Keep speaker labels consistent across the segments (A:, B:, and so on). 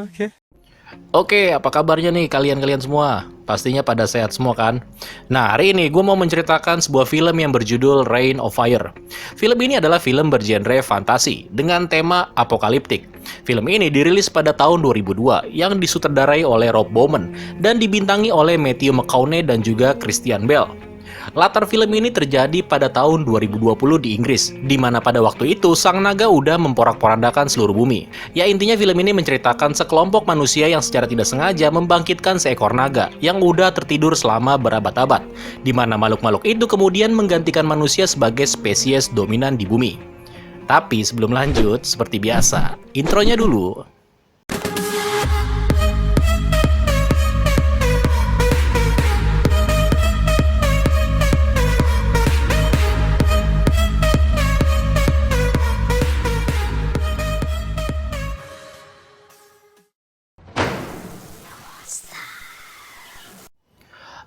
A: Oke.
B: Oke, apa kabarnya nih kalian-kalian semua? Pastinya pada sehat semua kan? Nah, hari ini gue mau menceritakan sebuah film yang berjudul Reign of Fire. Film ini adalah film bergenre fantasi dengan tema apokaliptik. Film ini dirilis pada tahun 2002 yang disutradarai oleh Rob Bowman dan dibintangi oleh Matthew McConaughey dan juga Christian Bale. Latar film ini terjadi pada tahun 2020 di Inggris, di mana pada waktu itu sang naga udah memporak-porandakan seluruh bumi. Ya intinya film ini menceritakan sekelompok manusia yang secara tidak sengaja membangkitkan seekor naga yang udah tertidur selama berabad-abad, di mana makhluk-makhluk itu kemudian menggantikan manusia sebagai spesies dominan di bumi. Tapi sebelum lanjut, seperti biasa, intronya dulu.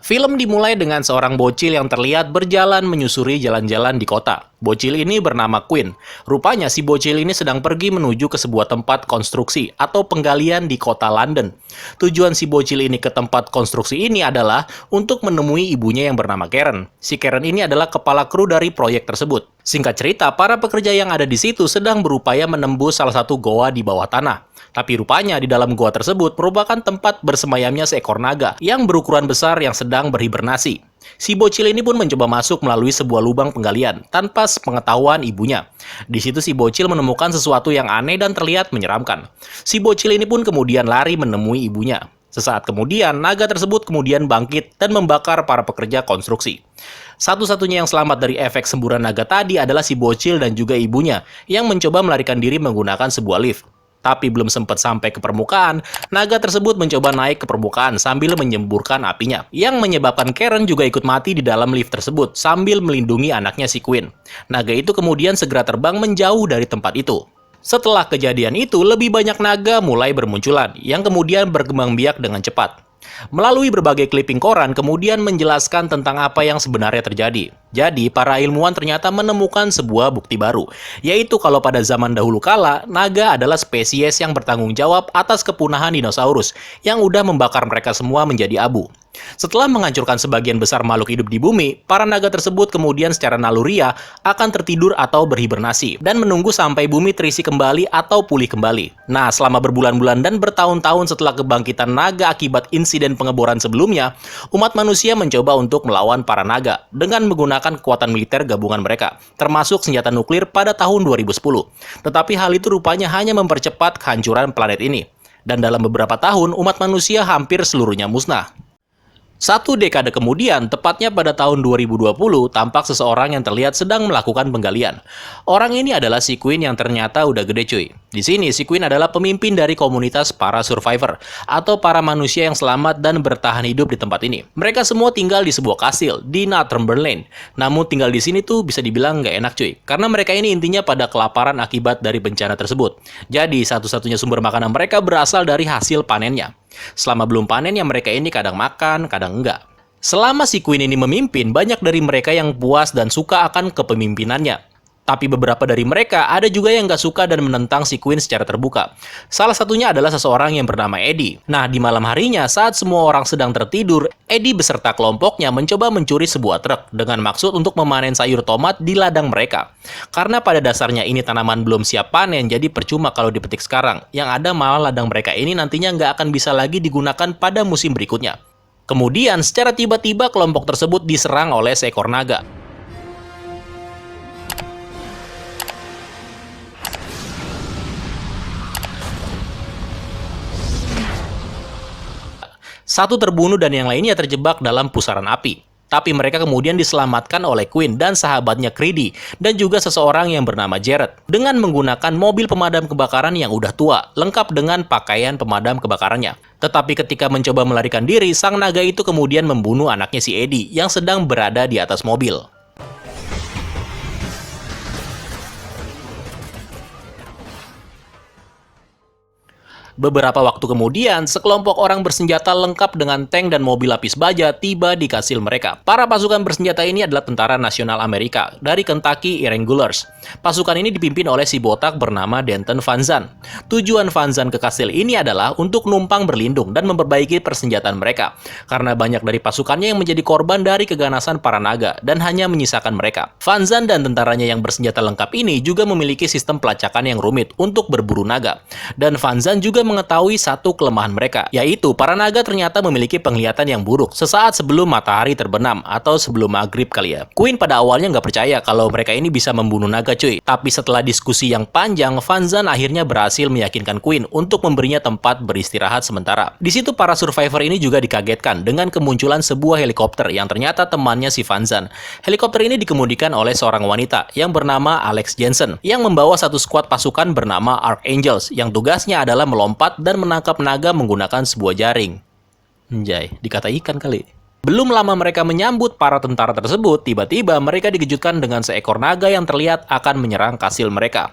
B: Film dimulai dengan seorang bocil yang terlihat berjalan menyusuri jalan-jalan di kota. Bocil ini bernama Quinn. Rupanya si bocil ini sedang pergi menuju ke sebuah tempat konstruksi atau penggalian di kota London. Tujuan si bocil ini ke tempat konstruksi ini adalah untuk menemui ibunya yang bernama Karen. Si Karen ini adalah kepala kru dari proyek tersebut. Singkat cerita, para pekerja yang ada di situ sedang berupaya menembus salah satu goa di bawah tanah. Tapi rupanya di dalam goa tersebut merupakan tempat bersemayamnya seekor naga yang berukuran besar yang sedang berhibernasi. Si bocil ini pun mencoba masuk melalui sebuah lubang penggalian tanpa sepengetahuan ibunya. Di situ si bocil menemukan sesuatu yang aneh dan terlihat menyeramkan. Si bocil ini pun kemudian lari menemui ibunya. Sesaat kemudian, naga tersebut kemudian bangkit dan membakar para pekerja konstruksi. Satu-satunya yang selamat dari efek semburan naga tadi adalah si bocil dan juga ibunya yang mencoba melarikan diri menggunakan sebuah lift. Tapi belum sempat sampai ke permukaan, naga tersebut mencoba naik ke permukaan sambil menyemburkan apinya, yang menyebabkan Karen juga ikut mati di dalam lift tersebut sambil melindungi anaknya si Quinn. Naga itu kemudian segera terbang menjauh dari tempat itu. Setelah kejadian itu, lebih banyak naga mulai bermunculan, yang kemudian berkembang biak dengan cepat. Melalui berbagai clipping koran kemudian menjelaskan tentang apa yang sebenarnya terjadi. Jadi, para ilmuwan ternyata menemukan sebuah bukti baru, yaitu kalau pada zaman dahulu kala, naga adalah spesies yang bertanggung jawab atas kepunahan dinosaurus yang udah membakar mereka semua menjadi abu. Setelah menghancurkan sebagian besar makhluk hidup di bumi, para naga tersebut kemudian secara naluriah akan tertidur atau berhibernasi dan menunggu sampai bumi terisi kembali atau pulih kembali. Nah, selama berbulan-bulan dan bertahun-tahun setelah kebangkitan naga akibat insiden pengeboran sebelumnya, umat manusia mencoba untuk melawan para naga dengan menggunakan kekuatan militer gabungan mereka, termasuk senjata nuklir pada tahun 2010. Tetapi hal itu rupanya hanya mempercepat kehancuran planet ini. Dan dalam beberapa tahun, umat manusia hampir seluruhnya musnah. Satu dekade kemudian, tepatnya pada tahun 2020, tampak seseorang yang terlihat sedang melakukan penggalian. Orang ini adalah si Quinn yang ternyata udah gede cuy. Di sini, si Quinn adalah pemimpin dari komunitas para survivor, atau para manusia yang selamat dan bertahan hidup di tempat ini. Mereka semua tinggal di sebuah kastil, di Northumberland. Namun tinggal di sini tuh bisa dibilang nggak enak cuy, karena mereka ini intinya pada kelaparan akibat dari bencana tersebut. Jadi, satu-satunya sumber makanan mereka berasal dari hasil panennya. Selama belum panen ya mereka ini kadang makan, kadang enggak. Selama si Queen ini memimpin, banyak dari mereka yang puas dan suka akan kepemimpinannya. Tapi beberapa dari mereka ada juga yang nggak suka dan menentang si Queen secara terbuka. Salah satunya adalah seseorang yang bernama Eddie. Nah, di malam harinya saat semua orang sedang tertidur, Eddie beserta kelompoknya mencoba mencuri sebuah truk dengan maksud untuk memanen sayur tomat di ladang mereka. Karena pada dasarnya ini tanaman belum siap panen, jadi percuma kalau dipetik sekarang. Yang ada malah ladang mereka ini nantinya nggak akan bisa lagi digunakan pada musim berikutnya. Kemudian, secara tiba-tiba kelompok tersebut diserang oleh seekor naga. Satu terbunuh dan yang lainnya terjebak dalam pusaran api. Tapi mereka kemudian diselamatkan oleh Quinn dan sahabatnya Creedy, dan juga seseorang yang bernama Jared, dengan menggunakan mobil pemadam kebakaran yang udah tua, lengkap dengan pakaian pemadam kebakarannya. Tetapi ketika mencoba melarikan diri, sang naga itu kemudian membunuh anaknya si Eddie yang sedang berada di atas mobil. Beberapa waktu kemudian, sekelompok orang bersenjata lengkap dengan tank dan mobil lapis baja tiba di kastil mereka. Para pasukan bersenjata ini adalah Tentara Nasional Amerika dari Kentucky Irregulars. Pasukan ini dipimpin oleh si botak bernama Denton Van Zandt. Tujuan Van Zandt ke kastil ini adalah untuk numpang berlindung dan memperbaiki persenjataan mereka, karena banyak dari pasukannya yang menjadi korban dari keganasan para naga dan hanya menyisakan mereka. Van Zandt dan tentaranya yang bersenjata lengkap ini juga memiliki sistem pelacakan yang rumit untuk berburu naga. Dan Van Zandt juga mengetahui satu kelemahan mereka, yaitu para naga ternyata memiliki penglihatan yang buruk sesaat sebelum matahari terbenam atau sebelum maghrib kali ya. Queen pada awalnya nggak percaya kalau mereka ini bisa membunuh naga cuy, tapi setelah diskusi yang panjang, Van Zandt akhirnya berhasil meyakinkan Queen untuk memberinya tempat beristirahat sementara. Di situ para survivor ini juga dikagetkan dengan kemunculan sebuah helikopter yang ternyata temannya si Van Zandt. Helikopter ini dikemudikan oleh seorang wanita yang bernama Alex Jensen yang membawa satu skuad pasukan bernama Archangels yang tugasnya adalah melompat dan menangkap naga menggunakan sebuah jaring. Anjay, dikata ikan kali. Belum lama mereka menyambut para tentara tersebut, tiba-tiba mereka dikejutkan dengan seekor naga yang terlihat akan menyerang kastil mereka.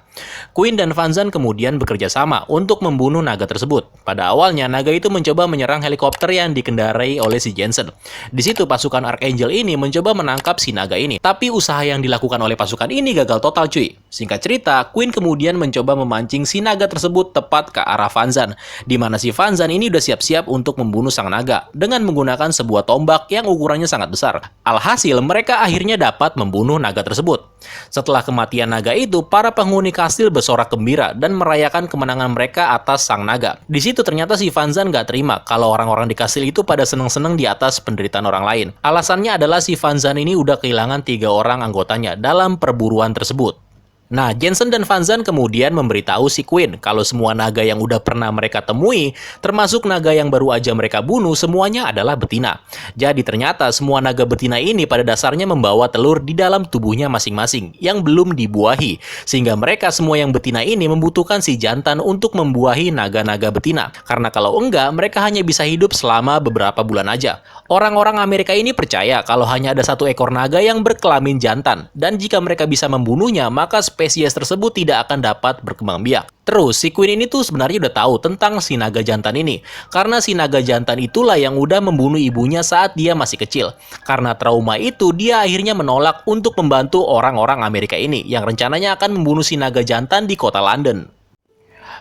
B: Queen dan Van Zandt kemudian bekerja sama untuk membunuh naga tersebut. Pada awalnya, naga itu mencoba menyerang helikopter yang dikendarai oleh si Jensen. Di situ pasukan Archangel ini mencoba menangkap si naga ini. Tapi usaha yang dilakukan oleh pasukan ini gagal total cuy. Singkat cerita, Queen kemudian mencoba memancing si naga tersebut tepat ke arah Van Zandt, di mana si Van Zandt ini udah siap-siap untuk membunuh sang naga dengan menggunakan sebuah tombak yang ukurannya sangat besar. Alhasil, mereka akhirnya dapat membunuh naga tersebut. Setelah kematian naga itu, para penghuni kastil bersorak gembira dan merayakan kemenangan mereka atas sang naga. Di situ ternyata si Van Zandt nggak terima kalau orang-orang di kastil itu pada seneng-seneng di atas penderitaan orang lain. Alasannya adalah si Van Zandt ini udah kehilangan 3 orang anggotanya dalam perburuan tersebut. Nah, Jensen dan Van Zandt kemudian memberitahu si Queen kalau semua naga yang udah pernah mereka temui, termasuk naga yang baru aja mereka bunuh, semuanya adalah betina. Jadi ternyata semua naga betina ini pada dasarnya membawa telur di dalam tubuhnya masing-masing yang belum dibuahi, sehingga mereka semua yang betina ini membutuhkan si jantan untuk membuahi naga-naga betina. Karena kalau enggak, mereka hanya bisa hidup selama beberapa bulan aja. Orang-orang Amerika ini percaya kalau hanya ada satu ekor naga yang berkelamin jantan, dan jika mereka bisa membunuhnya, maka spesies tersebut tidak akan dapat berkembang biak. Terus, si Queen ini tuh sebenarnya udah tahu tentang si naga jantan ini, karena si naga jantan itulah yang udah membunuh ibunya saat dia masih kecil. Karena trauma itu, dia akhirnya menolak untuk membantu orang-orang Amerika ini, yang rencananya akan membunuh si naga jantan di kota London.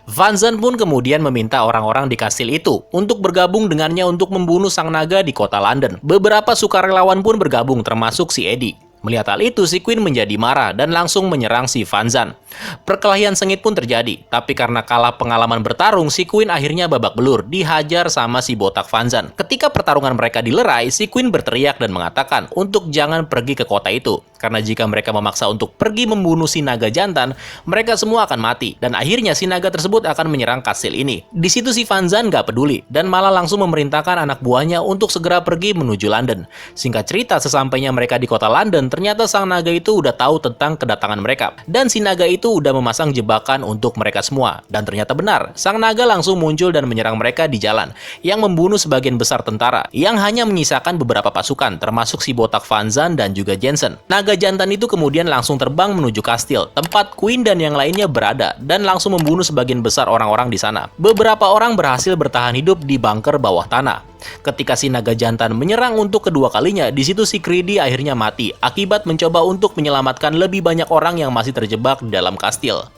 B: Van Zandt pun kemudian meminta orang-orang di kastil itu untuk bergabung dengannya untuk membunuh sang naga di kota London. Beberapa sukarelawan pun bergabung, termasuk si Eddie. Melihat hal itu, si Queen menjadi marah dan langsung menyerang si Van Zandt. Perkelahian sengit pun terjadi, tapi karena kalah pengalaman bertarung, si Queen akhirnya babak belur, dihajar sama si botak Van Zandt. Ketika pertarungan mereka dilerai, si Queen berteriak dan mengatakan untuk jangan pergi ke kota itu. Karena jika mereka memaksa untuk pergi membunuh si naga jantan, mereka semua akan mati, dan akhirnya si naga tersebut akan menyerang kastil ini. Di situ si Van Zandt gak peduli, dan malah langsung memerintahkan anak buahnya untuk segera pergi menuju London. Singkat cerita, sesampainya mereka di kota London, ternyata sang naga itu udah tahu tentang kedatangan mereka. Dan si naga itu udah memasang jebakan untuk mereka semua. Dan ternyata benar, sang naga langsung muncul dan menyerang mereka di jalan, yang membunuh sebagian besar tentara, yang hanya menyisakan beberapa pasukan, termasuk si botak Van Zandt dan juga Jensen. Naga jantan itu kemudian langsung terbang menuju kastil, tempat Queen dan yang lainnya berada, dan langsung membunuh sebagian besar orang-orang di sana. Beberapa orang berhasil bertahan hidup di bunker bawah tanah. Ketika si naga jantan menyerang untuk kedua kalinya, di situ si Creedy akhirnya mati akibat mencoba untuk menyelamatkan lebih banyak orang yang masih terjebak di dalam kastil.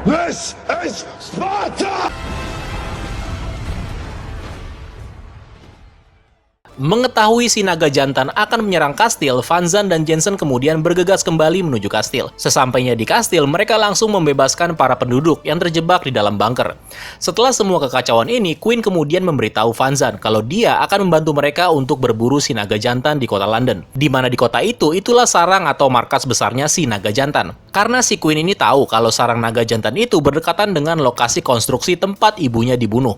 B: This is Sparta! Mengetahui si naga jantan akan menyerang kastil, Van Zandt dan Jensen kemudian bergegas kembali menuju kastil. Sesampainya di kastil, mereka langsung membebaskan para penduduk yang terjebak di dalam bunker. Setelah semua kekacauan ini, Queen kemudian memberitahu Van Zandt kalau dia akan membantu mereka untuk berburu si naga jantan di kota London. Di mana di kota itu, itulah sarang atau markas besarnya si naga jantan. Karena si Queen ini tahu kalau sarang naga jantan itu berdekatan dengan lokasi konstruksi tempat ibunya dibunuh.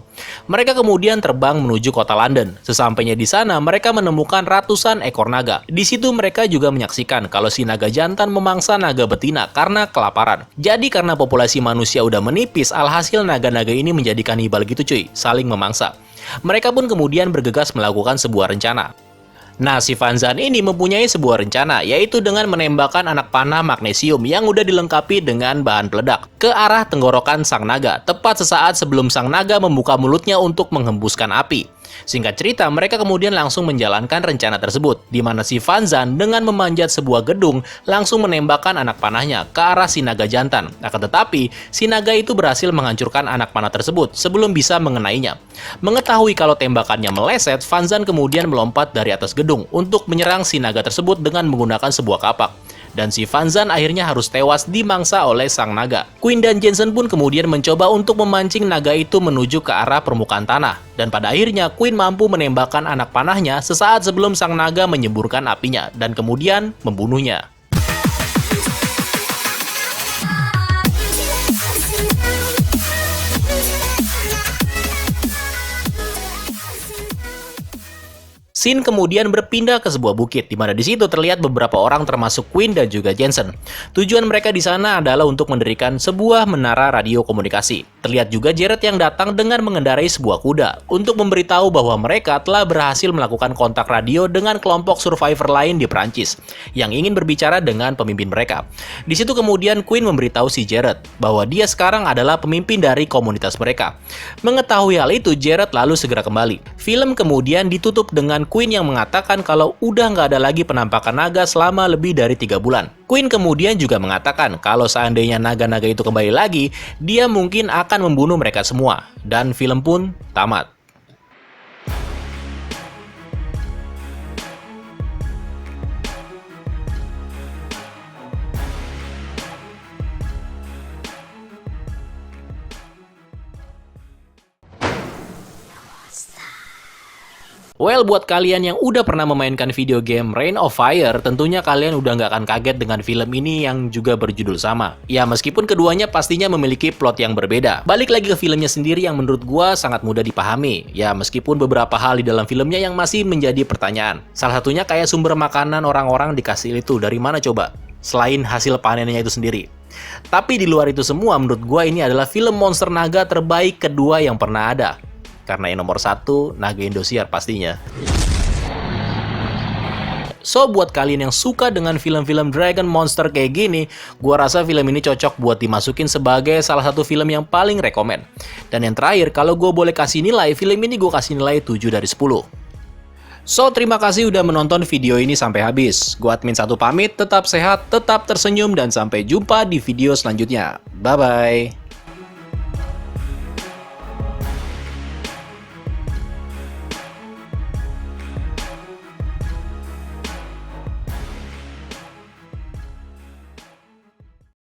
B: Mereka kemudian terbang menuju kota London. Sesampainya di sana, mereka menemukan ratusan ekor naga. Di situ mereka juga menyaksikan kalau si naga jantan memangsa naga betina karena kelaparan. Jadi karena populasi manusia udah menipis, alhasil naga-naga ini menjadi kanibal gitu cuy, saling memangsa. Mereka pun kemudian bergegas melakukan sebuah rencana. Nah, si Van Zan ini mempunyai sebuah rencana, yaitu dengan menembakkan anak panah magnesium yang udah dilengkapi dengan bahan peledak ke arah tenggorokan sang naga, tepat sesaat sebelum sang naga membuka mulutnya untuk menghembuskan api. Singkat cerita, mereka kemudian langsung menjalankan rencana tersebut, di mana si Van Zan dengan memanjat sebuah gedung langsung menembakkan anak panahnya ke arah si naga jantan. Akan tetapi, si naga itu berhasil menghancurkan anak panah tersebut sebelum bisa mengenainya. Mengetahui kalau tembakannya meleset, Van Zan kemudian melompat dari atas gedung untuk menyerang si naga tersebut dengan menggunakan sebuah kapak. Dan si Van Zan akhirnya harus tewas dimangsa oleh sang naga. Queen dan Jensen pun kemudian mencoba untuk memancing naga itu menuju ke arah permukaan tanah. Dan pada akhirnya Queen mampu menembakkan anak panahnya sesaat sebelum sang naga menyemburkan apinya dan kemudian membunuhnya. Scene kemudian berpindah ke sebuah bukit, di mana di situ terlihat beberapa orang termasuk Queen dan juga Jensen. Tujuan mereka di sana adalah untuk mendirikan sebuah menara radio komunikasi. Terlihat juga Jared yang datang dengan mengendarai sebuah kuda untuk memberitahu bahwa mereka telah berhasil melakukan kontak radio dengan kelompok survivor lain di Prancis yang ingin berbicara dengan pemimpin mereka. Di situ kemudian Queen memberitahu si Jared bahwa dia sekarang adalah pemimpin dari komunitas mereka. Mengetahui hal itu, Jared lalu segera kembali. Film kemudian ditutup dengan Queen yang mengatakan kalau udah nggak ada lagi penampakan naga selama lebih dari 3 bulan. Queen kemudian juga mengatakan kalau seandainya naga-naga itu kembali lagi, dia mungkin akan membunuh mereka semua. Dan film pun tamat. Well, buat kalian yang udah pernah memainkan video game Reign of Fire, tentunya kalian udah nggak akan kaget dengan film ini yang juga berjudul sama. Ya, meskipun keduanya pastinya memiliki plot yang berbeda. Balik lagi ke filmnya sendiri yang menurut gua sangat mudah dipahami. Ya, meskipun beberapa hal di dalam filmnya yang masih menjadi pertanyaan. Salah satunya kayak sumber makanan orang-orang dikasih itu dari mana coba? Selain hasil panennya itu sendiri. Tapi di luar itu semua, menurut gua ini adalah film monster naga terbaik kedua yang pernah ada. Karena yang nomor 1, naga Indosiar pastinya. So, buat kalian yang suka dengan film-film Dragon Monster kayak gini, gua rasa film ini cocok buat dimasukin sebagai salah satu film yang paling rekomen. Dan yang terakhir, kalau gue boleh kasih nilai, film ini gue kasih nilai 7 dari 10. So, terima kasih udah menonton video ini sampai habis. Gua Admin 1 pamit, tetap sehat, tetap tersenyum, dan sampai jumpa di video selanjutnya. Bye-bye.